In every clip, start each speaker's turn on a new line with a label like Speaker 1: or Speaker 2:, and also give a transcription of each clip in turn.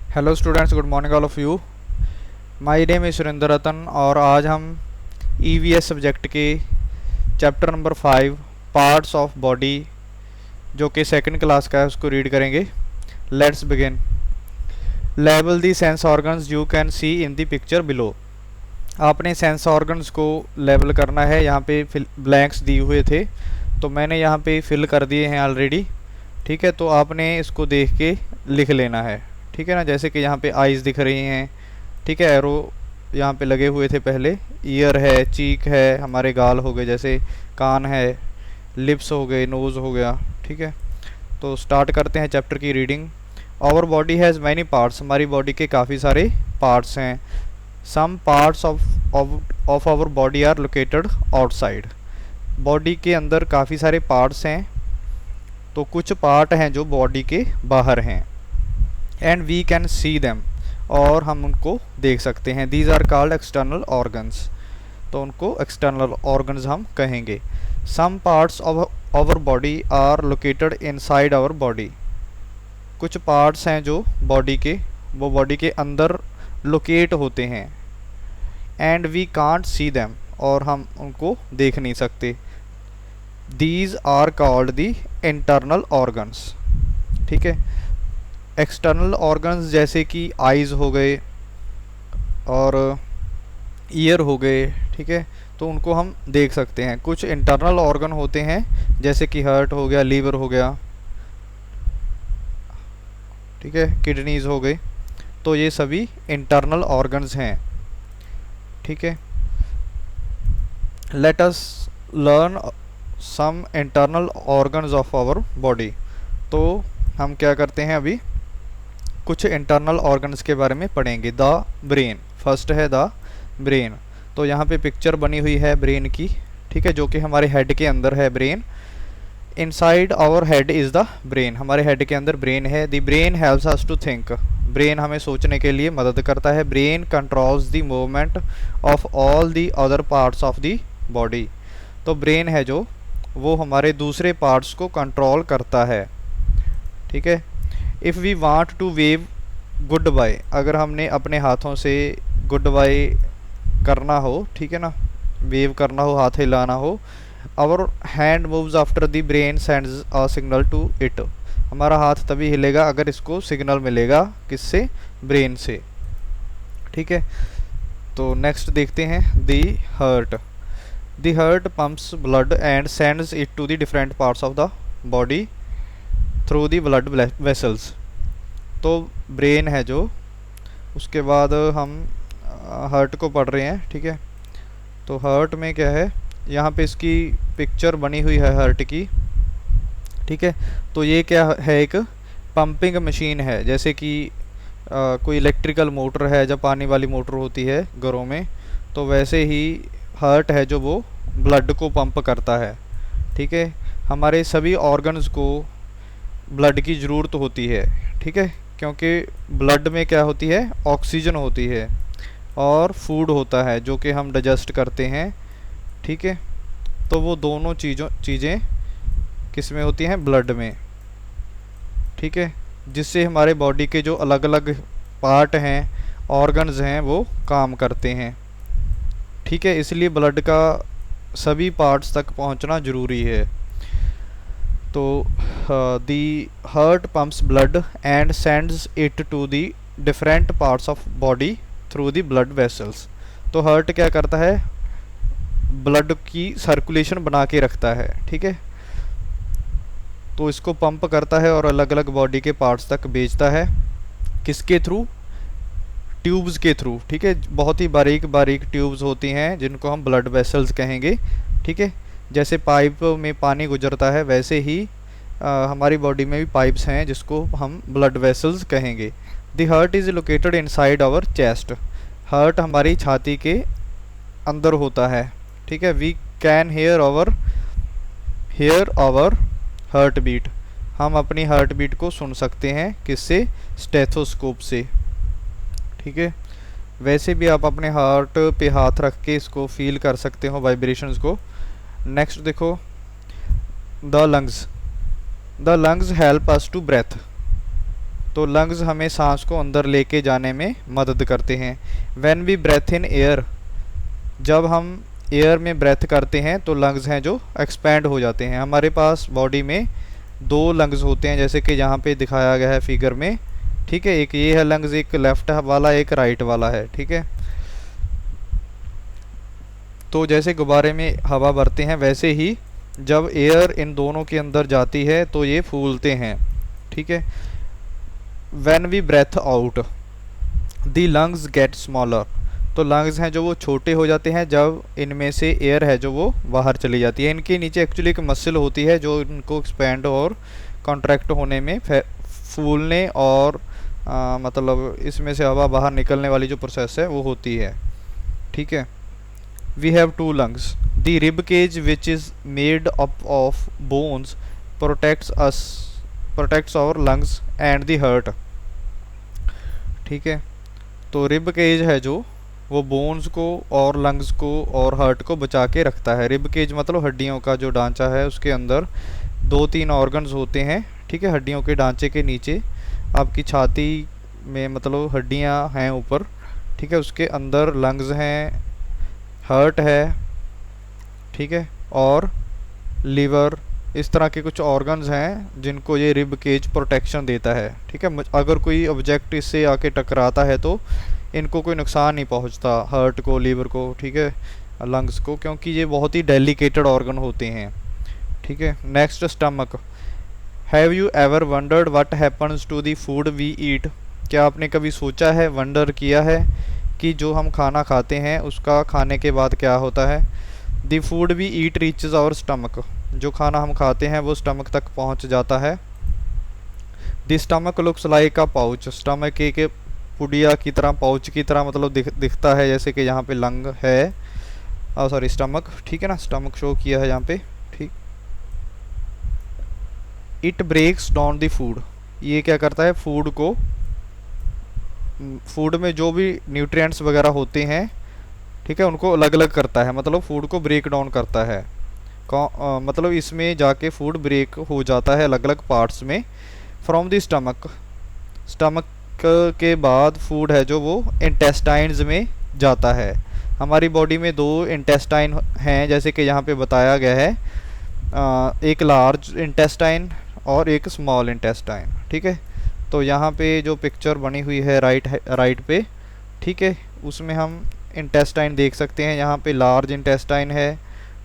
Speaker 1: Hello students, good morning all of you. My name is Surendra Ratan और आज हम EVS subject के chapter number 5 parts of body जो कि सेकंड क्लास का है उसको रीड करेंगे। Let's begin. Label the sense organs you can see in the picture below. आपने सेंस ऑर्गन्स को लेबल करना है। यहाँ पे ब्लैंक्स दिए हुए थे तो मैंने यहाँ पे फिल कर दिए हैं ऑलरेडी। ठीक है, तो आपने इसको देख के लिख लेना है। ठीक है ना, जैसे कि यहाँ पे आइज़ दिख रही हैं। ठीक है, एरो यहाँ पे लगे हुए थे पहले। ईयर है, चीक है, हमारे गाल हो गए, जैसे कान है, लिप्स हो गए, नोज़ हो गया। ठीक है, तो स्टार्ट करते हैं चैप्टर की reading. Our body has many parts. हमारी बॉडी के काफ़ी सारे पार्ट्स हैं। Some parts of our body are located outside. Body के अंदर काफ़ी सारे पार्ट्स हैं, तो कुछ पार्ट हैं जो बॉडी के बाहर हैं। And we can see them, और हम उनको देख सकते हैं। These are called external organs, तो उनको एक्सटर्नल ऑर्गन्स हम कहेंगे। Some parts of our body are located inside our body. कुछ पार्ट्स हैं जो बॉडी के, वो बॉडी के अंदर लोकेट होते हैं। And we can't see them, और हम उनको देख नहीं सकते। These are called the internal organs. ठीक है, एक्सटर्नल ऑर्गन्स जैसे कि आइज़ हो गए और ईयर हो गए। ठीक है, तो उनको हम देख सकते हैं। कुछ इंटरनल ऑर्गन होते हैं जैसे कि हार्ट हो गया, लीवर हो गया, ठीक है, किडनीज हो गए, तो ये सभी इंटरनल ऑर्गन्स हैं। ठीक है, let us learn some internal organs of our body. तो हम क्या करते हैं, अभी कुछ इंटरनल ऑर्गन्स के बारे में पढ़ेंगे। द ब्रेन, फर्स्ट है द ब्रेन। तो यहाँ पे पिक्चर बनी हुई है ब्रेन की। ठीक है, जो कि हमारे हेड के अंदर है brain. Inside our head is the brain. हमारे हेड के अंदर ब्रेन है। The brain helps us to think. Brain हमें सोचने के लिए मदद करता है। Brain controls the movement of all the other parts of the body. तो ब्रेन है जो, वो हमारे दूसरे पार्ट्स को कंट्रोल करता है। ठीक है, if we want to wave goodbye, अगर हमने अपने हाथों से गुड बाय करना हो, ठीक है ना, वेव करना हो, हाथ हिलाना हो, our hand moves after the brain sends a signal to it. हमारा हाथ तभी हिलेगा अगर इसको सिग्नल मिलेगा, किससे? ब्रेन से। ठीक है, तो नेक्स्ट देखते हैं the heart. The heart pumps blood and sends it to the different parts of the body through the blood vessels. तो ब्रेन है जो, उसके बाद हम हार्ट को पढ़ रहे हैं। ठीक है, तो हार्ट में क्या है, यहाँ पे इसकी पिक्चर बनी हुई है हार्ट की। ठीक है, तो ये क्या है, एक पंपिंग मशीन है। जैसे कि कोई इलेक्ट्रिकल मोटर है, जब पानी वाली मोटर होती है घरों में, तो वैसे ही हार्ट है जो वो ब्लड को पंप करता है। ठीक है, हमारे सभी ऑर्गन्स को ब्लड की ज़रूरत होती है। ठीक है, क्योंकि ब्लड में क्या होती है, ऑक्सीजन होती है और फूड होता है जो कि हम डाइजेस्ट करते हैं। ठीक है, तो वो दोनों चीज़ें किस में होती हैं? ब्लड में। ठीक है, जिससे हमारे बॉडी के जो अलग अलग पार्ट हैं, ऑर्गन्स हैं, वो काम करते हैं। ठीक है, इसलिए ब्लड का सभी पार्ट्स तक पहुंचना ज़रूरी है। तो the heart pumps blood and sends it to the different parts of body through the blood vessels. तो हार्ट क्या करता है, ब्लड की सर्कुलेशन बना के रखता है। ठीक है, तो इसको पंप करता है और अलग अलग बॉडी के पार्ट्स तक भेजता है। किसके थ्रू? ट्यूब्स के थ्रू। ठीक है, बहुत ही बारीक बारीक ट्यूब्स होती हैं जिनको हम ब्लड वेसल्स कहेंगे। ठीक है, जैसे पाइप में पानी गुजरता है, वैसे ही हमारी बॉडी में भी पाइप्स हैं जिसको हम ब्लड वेसल्स कहेंगे। The heart is located inside our chest. Heart हमारी छाती के अंदर होता है। ठीक है, we can hear our heart beat. हम अपनी हार्ट बीट को सुन सकते हैं, किससे? स्टेथोस्कोप से। ठीक है, वैसे भी आप अपने हार्ट पे हाथ रख के इसको फील कर सकते हो, वाइब्रेशंस को। नेक्स्ट देखो, the lungs. The lungs help us to breathe. तो तो लंग्स हमें सांस को अंदर लेके जाने में मदद करते हैं। When we breathe in air, जब हम एयर में ब्रेथ करते हैं तो लंग्स हैं जो एक्सपैंड हो जाते हैं। हमारे पास बॉडी में दो लंग्स होते हैं जैसे कि यहाँ पे दिखाया गया है फिगर में, ठीक है। एक ये है लंग्स, एक लेफ्ट वाला एक राइट वाला है, ठीक है। तो जैसे गुब्बारे में हवा भरते हैं वैसे ही जब एयर इन दोनों के अंदर जाती है तो ये फूलते हैं, ठीक है। When we breathe out the lungs get smaller, तो लंग्स हैं जो वो छोटे हो जाते हैं जब इनमें से एयर है जो वो बाहर चली जाती है। इनके नीचे एक्चुअली एक मसल होती है जो इनको एक्सपेंड और कॉन्ट्रैक्ट होने में, फूलने और मतलब इसमें से हवा बाहर निकलने वाली जो प्रोसेस है वो होती है, ठीक है। We have two lungs, the rib cage which is made up of bones protects our lungs and the heart, ठीक है। तो रिब केज है जो वो बोन्स को और लंग्स को और हार्ट को बचा के रखता है। रिब केज मतलब हड्डियों का जो ढांचा है, उसके अंदर 2-3 ऑर्गन्स होते हैं, ठीक है। हड्डियों के ढांचे के नीचे आपकी छाती में मतलब हड्डियां हैं ऊपर, ठीक है। उसके अंदर लंग्स हैं, हार्ट है, ठीक है, और लीवर, इस तरह के कुछ ऑर्गन्स हैं जिनको ये रिब केज प्रोटेक्शन देता है, ठीक है। अगर कोई ऑब्जेक्ट इससे आके टकराता है तो इनको कोई नुकसान नहीं पहुंचता, हार्ट को, लीवर को, ठीक है, लंग्स को, क्योंकि ये बहुत ही डेलिकेटेड ऑर्गन होते हैं, ठीक है। Next, stomach. Have you ever wondered what happens to the food we eat, क्या आपने कभी सोचा है, वंडर किया है कि जो हम खाना खाते हैं उसका खाने के बाद क्या होता है। The food we eat reaches our stomach, जो खाना हम खाते हैं वो स्टमक तक पहुंच जाता है। The stomach looks like a pouch, stomach एक पुड़िया की तरह, पाउच की तरह मतलब दिखता है, जैसे कि यहाँ पे लंग है, सॉरी स्टमक, ठीक है ना, स्टमक शो किया है यहाँ पे, ठीक। It breaks down the food, ये क्या करता है, फूड में जो भी न्यूट्रिएंट्स वगैरह होते हैं, ठीक है, उनको अलग अलग करता है, मतलब फूड को ब्रेक डाउन करता है। मतलब इसमें जाके फूड ब्रेक हो जाता है अलग अलग पार्ट्स में। फ्रॉम द स्टमक के बाद फूड है जो वो इंटेस्टाइन्स में जाता है। हमारी बॉडी में 2 इंटेस्टाइन हैं जैसे कि यहाँ पे बताया गया है, एक लार्ज इंटेस्टाइन और एक स्मॉल इंटेस्टाइन, ठीक है। तो यहाँ पे जो पिक्चर बनी हुई है राइट पे, ठीक है, उसमें हम इंटेस्टाइन देख सकते हैं। यहाँ पे लार्ज इंटेस्टाइन है,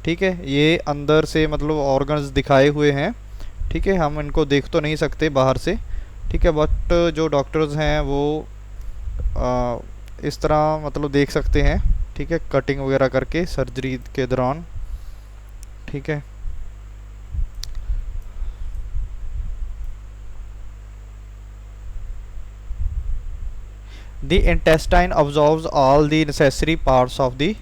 Speaker 1: ठीक है, ये अंदर से मतलब ऑर्गन्स दिखाए हुए हैं, ठीक है। हम इनको देख तो नहीं सकते बाहर से, ठीक है, बट जो डॉक्टर्स हैं वो इस तरह मतलब देख सकते हैं, ठीक है, कटिंग वगैरह करके सर्जरी के दौरान, ठीक है। The intestine absorbs all the necessary parts of the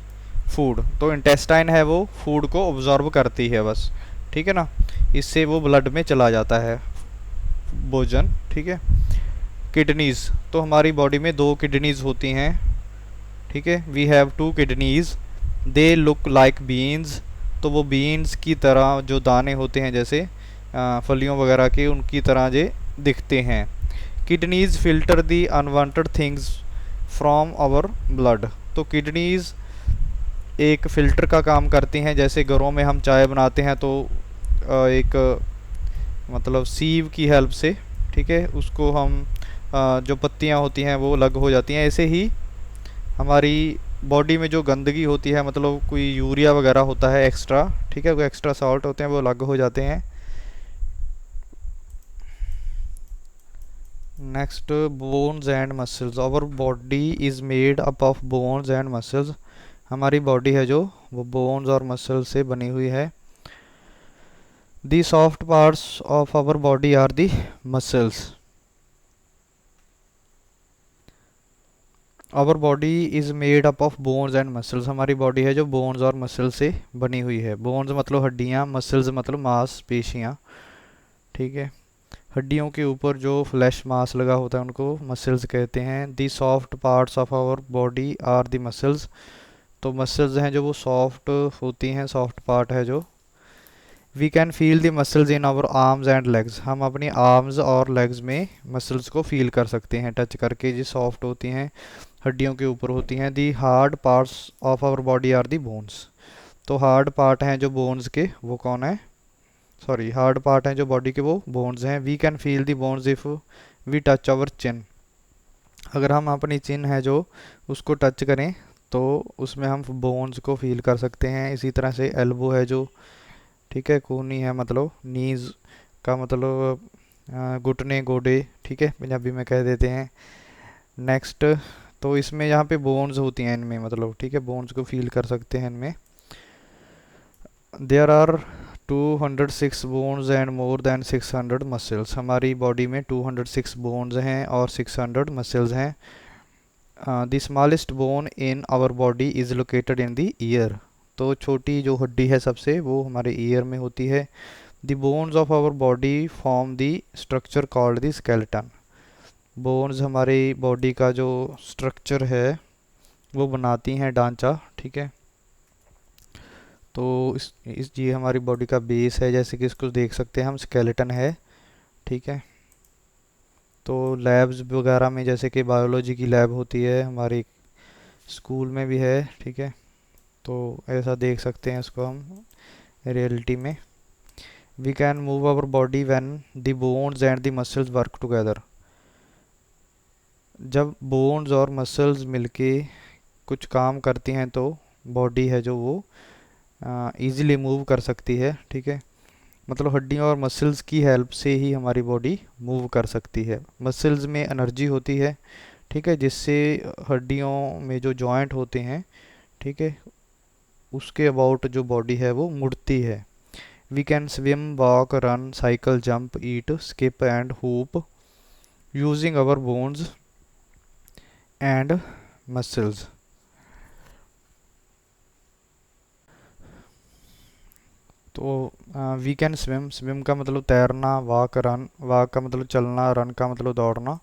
Speaker 1: food, तो इंटेस्टाइन है वो फूड को ऑब्जॉर्व करती है बस, ठीक है ना, इससे वो ब्लड में चला जाता है भोजन, ठीक है। किडनीज़, तो हमारी बॉडी में 2 किडनीज़ होती हैं, ठीक है। We have 2 kidneys, they look like beans, तो वो बीन्स की तरह जो दाने होते हैं जैसे फलियों वगैरह के, उनकी तरह जे दिखते हैं। Kidneys filter the unwanted things from our blood, तो किडनीज़ एक फ़िल्टर का काम करती हैं, जैसे घरों में हम चाय बनाते हैं तो एक मतलब सीव की हेल्प से, ठीक है, उसको हम जो पत्तियां होती हैं वो अलग हो जाती हैं। ऐसे ही हमारी बॉडी में जो गंदगी होती है, मतलब कोई यूरिया वगैरह होता है एक्स्ट्रा, ठीक है, कोई एक्स्ट्रा सॉल्ट होते हैं वो अलग हो जाते हैं। Next, bones and muscles. Our body is made up of bones and muscles, हमारी बॉडी है जो वो बोन्स और मसल से बनी हुई है। The soft parts of our body are the muscles. Our body is made up of bones and muscles, हमारी बॉडी है जो बोन्स और मसल से बनी हुई है। बोन्स मतलब हड्डियाँ, मसल्स मतलब मांसपेशियाँ, ठीक है। हड्डियों के ऊपर जो फ्लैश मांस लगा होता है उनको मसल्स कहते हैं। The soft parts of our body are the muscles, तो मसल्स हैं जो वो सॉफ्ट होती हैं, सॉफ्ट पार्ट है जो। We can feel the muscles in our arms and legs, हम अपनी आर्म्स और लेग्स में मसल्स को फील कर सकते हैं टच करके, जो सॉफ्ट होती हैं, हड्डियों के ऊपर होती हैं। The hard parts of our body are the bones, तो हार्ड पार्ट हैं जो बोन्स के, वो कौन है, सॉरी हार्ड पार्ट हैं जो बॉडी के, वो बोन्स हैं। We can feel the bones if we touch our chin, अगर हम अपनी चिन है जो उसको टच करें तो उसमें हम बोन्स को फील कर सकते हैं। इसी तरह से एल्बो है जो, ठीक है, कूनी है मतलब नीज का मतलब घुटने गोडे, ठीक है, पंजाबी में कह देते हैं। नेक्स्ट, तो इसमें यहाँ पे बोन्स होती हैं इनमें, मतलब ठीक है, बोन्स को फील कर सकते हैं इनमें। There are 206 bones and more than 600 muscles, हमारी बॉडी में 206 बोन्स हैं और 600 मसल्स हैं। The smallest bone in our body is located in the ear, तो छोटी जो हड्डी है सबसे वो हमारे ईयर में होती है। The bones of our body form the structure called the skeleton, bones हमारी बॉडी का जो स्ट्रक्चर है वो बनाती हैं ढांचा, ठीक है। तो इस ये हमारी बॉडी का बेस है, जैसे कि इसको देख सकते हैं हम, स्केलेटन है, ठीक है। तो लैब्स वगैरह में जैसे कि बायोलॉजी की लैब होती है, हमारी स्कूल में भी है, ठीक है, तो ऐसा देख सकते हैं इसको हम रियलिटी में। We can move our body when the bones and the muscles work together, जब बोन्स और मसल्स मिलके कुछ काम करती हैं तो बॉडी है जो वो ईज़िली मूव कर सकती है, ठीक है। मतलब हड्डियों और मसल्स की हेल्प से ही हमारी बॉडी मूव कर सकती है। मसल्स में एनर्जी होती है, ठीक है, जिससे हड्डियों में जो जॉइंट होते हैं, ठीक है, उसके अबाउट जो बॉडी है वो मुड़ती है। We can swim, walk, run, cycle, jump, eat, skip and hoop using our bones and muscles. तो वी कैन स्विम, स्विम का मतलब तैरना, वॉक का मतलब चलना, रन का मतलब दौड़ना,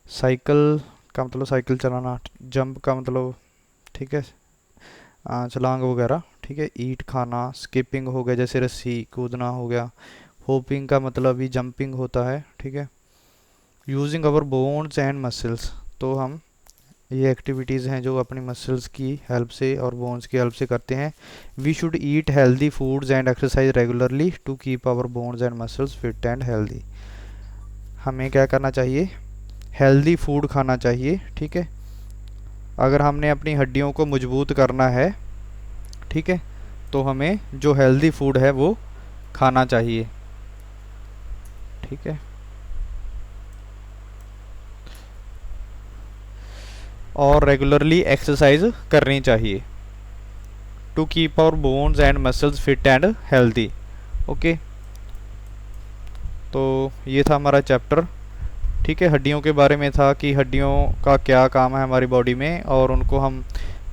Speaker 1: साइकिल का मतलब साइकिल चलाना, जंप का मतलब, ठीक है, छलांग वगैरह, ठीक है, ईट खाना, स्किपिंग हो गया जैसे रस्सी कूदना हो गया, होपिंग का मतलब भी जंपिंग होता है, ठीक है। Using our bones and muscles, तो हम ये एक्टिविटीज़ हैं जो अपनी मसल्स की हेल्प से और बोन्स की हेल्प से करते हैं। We should eat healthy foods and exercise regularly to keep our bones and muscles fit and healthy, हमें क्या करना चाहिए, हेल्दी फूड खाना चाहिए, ठीक है। अगर हमने अपनी हड्डियों को मजबूत करना है, ठीक है, तो हमें जो हेल्दी फूड है वो खाना चाहिए, ठीक है। और रेगुलरली एक्सरसाइज करनी चाहिए to keep our bones and muscles fit and healthy, okay. तो ये था हमारा चैप्टर, ठीक है, हड्डियों के बारे में था कि हड्डियों का क्या काम है हमारी बॉडी में और उनको हम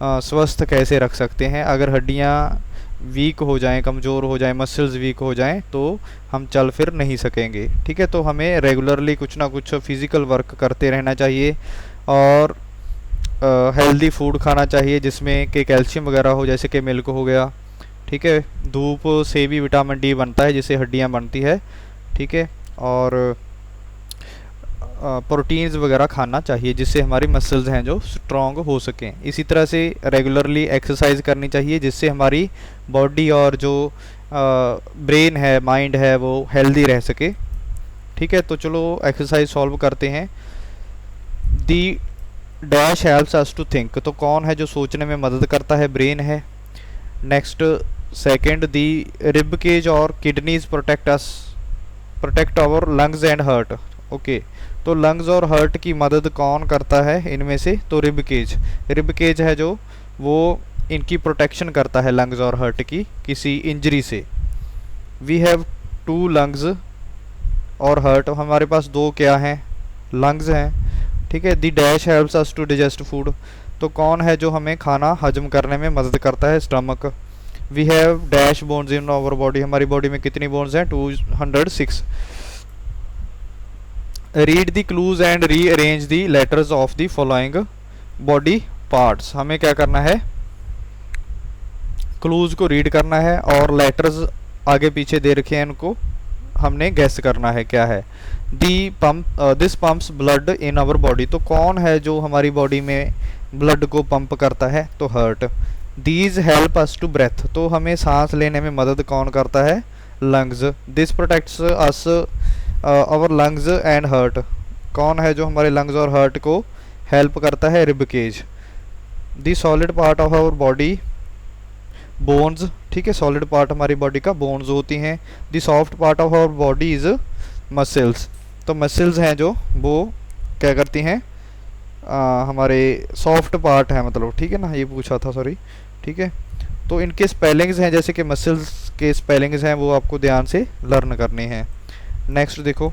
Speaker 1: स्वस्थ कैसे रख सकते हैं। अगर हड्डियाँ वीक हो जाएं, कमज़ोर हो जाएं, मसल्स वीक हो जाएं तो हम चल फिर नहीं सकेंगे, ठीक है। तो हमें रेगुलरली कुछ ना कुछ फिज़िकल वर्क करते रहना चाहिए और हेल्दी फूड खाना चाहिए जिसमें कि कैल्शियम वगैरह हो, जैसे कि मिल्क हो गया, ठीक है। धूप से भी विटामिन डी बनता है जिससे हड्डियाँ बनती है, ठीक है। और प्रोटीन्स वगैरह खाना चाहिए जिससे हमारी मसल्स हैं जो स्ट्रॉन्ग हो सकें। इसी तरह से रेगुलरली एक्सरसाइज करनी चाहिए जिससे हमारी बॉडी और जो ब्रेन है, माइंड है, वो हेल्दी रह सके, ठीक है। तो चलो एक्सरसाइज सॉल्व करते हैं। The dash helps us to think, तो कौन है जो सोचने में मदद करता है, ब्रेन है। Next, second, the rib cage और kidneys protect our lungs and heart, okay. तो लंग्स और हार्ट की मदद कौन करता है इनमें से, तो रिब केज है जो वो इनकी प्रोटेक्शन करता है, लंग्स और हार्ट की किसी इंजरी से। वी हैव 2 लंग्स और हार्ट, हमारे पास 2 क्या हैं, लंग्स हैं, ठीक है। The dash helps us to digest food, तो कौन है जो हमें खाना हजम करने में मदद करता है, stomach. We have dash bones in our body, हमारी बॉडी में कितनी बोन्स हैं, 206। Read the clues and rearrange the letters of the following body parts, हमें क्या करना है, क्लूज को रीड करना है और लेटर्स आगे पीछे दे रखे हैं, इनको हमने गैस करना है क्या है। The pump this pumps blood in our body, तो कौन है जो हमारी बॉडी में ब्लड को पंप करता है, तो heart. These help us to breathe, तो हमें सांस लेने में मदद कौन करता है, lungs. This protects us our lungs and heart, कौन है जो हमारे लंग्स और हार्ट को हेल्प करता है, rib cage. The solid part of our body bones, ठीक है, सॉलिड पार्ट हमारी बॉडी का बोन्स होती हैं। The soft part of our body is muscles, तो मसल्स हैं जो वो क्या करती हैं, हमारे सॉफ्ट पार्ट है मतलब, ठीक है ना, ये पूछा था सॉरी, ठीक है। तो इनके स्पेलिंग्स हैं, जैसे कि मसल्स के स्पेलिंग्स हैं वो आपको ध्यान से लर्न करने हैं। नेक्स्ट देखो,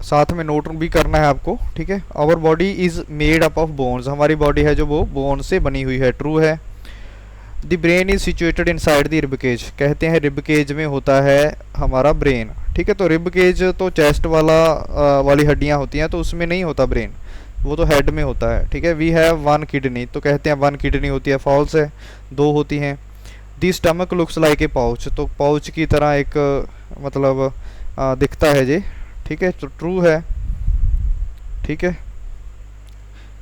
Speaker 1: साथ में नोट भी करना है आपको, ठीक है। Our body is made up of bones, हमारी बॉडी है जो वो बोन से बनी हुई है, ट्रू है। The brain is situated inside the rib cage, कहते हैं रिब केज में होता है हमारा ब्रेन, ठीक है। तो रिब केज तो चेस्ट वाली हड्डियां होती हैं, तो उसमें नहीं होता ब्रेन, वो तो हेड में होता है, ठीक है। वी हैव वन किडनी, तो कहते हैं वन किडनी होती है, फॉल्स है, दो होती हैं। The stomach looks like a pouch, तो पाउच की तरह एक मतलब दिखता है जी, ठीक है, तो ट्रू है, ठीक है।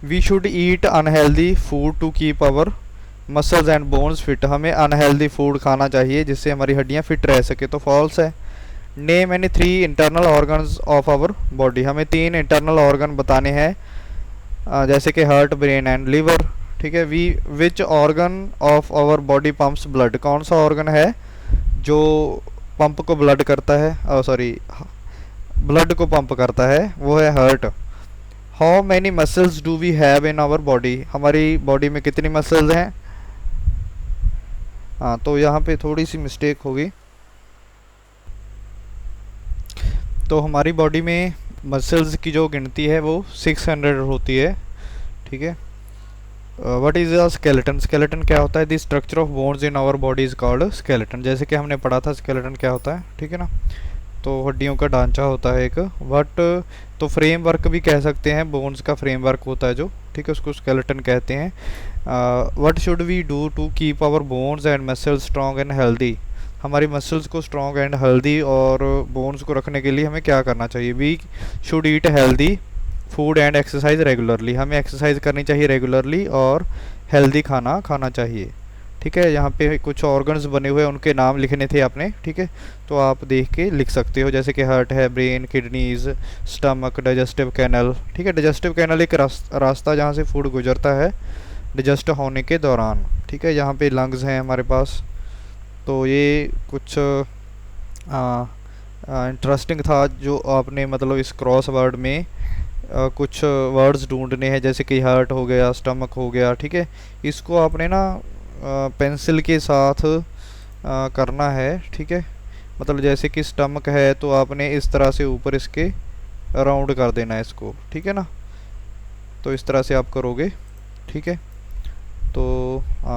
Speaker 1: We should eat unhealthy food to keep our muscles and bones fit, हमें अनहेल्दी फूड खाना चाहिए जिससे हमारी हड्डियां फिट रह सके, तो फॉल्स है। Name any 3 internal organs of our body, हमें 3 इंटरनल ऑर्गन बताने हैं, जैसे कि हार्ट, ब्रेन एंड लिवर, ठीक है। We which organ of our body pumps blood, कौन सा ऑर्गन है जो पंप को ब्लड करता है, सॉरी ब्लड को पंप करता है, वो है heart. How many muscles do we have in our body, हमारी बॉडी में कितनी मसल्स हैं, हाँ तो यहाँ पे थोड़ी सी मिस्टेक होगी, तो हमारी बॉडी में मसल्स की जो गिनती है वो 600 होती है, ठीक है। What is a skeleton, skeleton क्या होता है, the structure of bones in our body is called skeleton, जैसे कि हमने पढ़ा था स्केलेटन क्या होता है, ठीक है ना, तो हड्डियों का ढांचा होता है एक। बट तो फ्रेमवर्क भी कह सकते हैं, बोन्स का फ्रेमवर्क होता है जो, ठीक है, उसको स्केलेटन कहते हैं। What should we do to keep our bones and muscles strong and healthy, हमारी मसल्स को स्ट्रॉन्ग एंड हेल्दी और बोन्स को रखने के लिए हमें क्या करना चाहिए। We should eat healthy food and exercise regularly, हमें एक्सरसाइज करनी चाहिए रेगुलरली और हेल्दी खाना खाना चाहिए, ठीक है। यहाँ पे कुछ ऑर्गन्स बने हुए हैं, उनके नाम लिखने थे आपने, ठीक है, तो आप देख के लिख सकते हो, जैसे कि हार्ट है, brain, kidneys, stomach, digestive canal, ठीक है। डाइजेस्टिव कैनल एक रास्ता जहाँ से फूड गुजरता है डाइजेस्ट होने के दौरान, ठीक है। यहाँ पे लंग्स हैं हमारे पास, तो ये कुछ इंटरेस्टिंग था जो आपने मतलब इस क्रॉस वर्ड में कुछ वर्ड्स ढूंढने हैं, जैसे कि हार्ट हो गया, स्टमक हो गया, ठीक है। इसको आपने ना पेंसिल के साथ करना है, ठीक है। मतलब जैसे कि स्टमक है तो आपने इस तरह से ऊपर इसके राउंड कर देना है इसको, ठीक है ना, तो इस तरह से आप करोगे, ठीक है। तो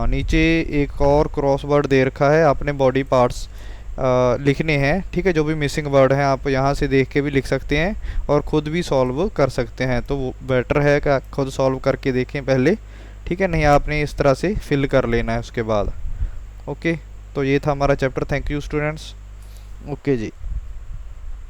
Speaker 1: नीचे एक और क्रॉस वर्ड दे रखा है, आपने बॉडी पार्ट्स लिखने हैं, ठीक है। जो भी मिसिंग वर्ड हैं आप यहाँ से देख के भी लिख सकते हैं और ख़ुद भी सॉल्व कर सकते हैं, तो वो बेटर है कि खुद सॉल्व करके देखें पहले, ठीक है, नहीं आपने इस तरह से फिल कर लेना है उसके बाद। ओके, तो ये था हमारा chapter. Thank you students. Okay ji.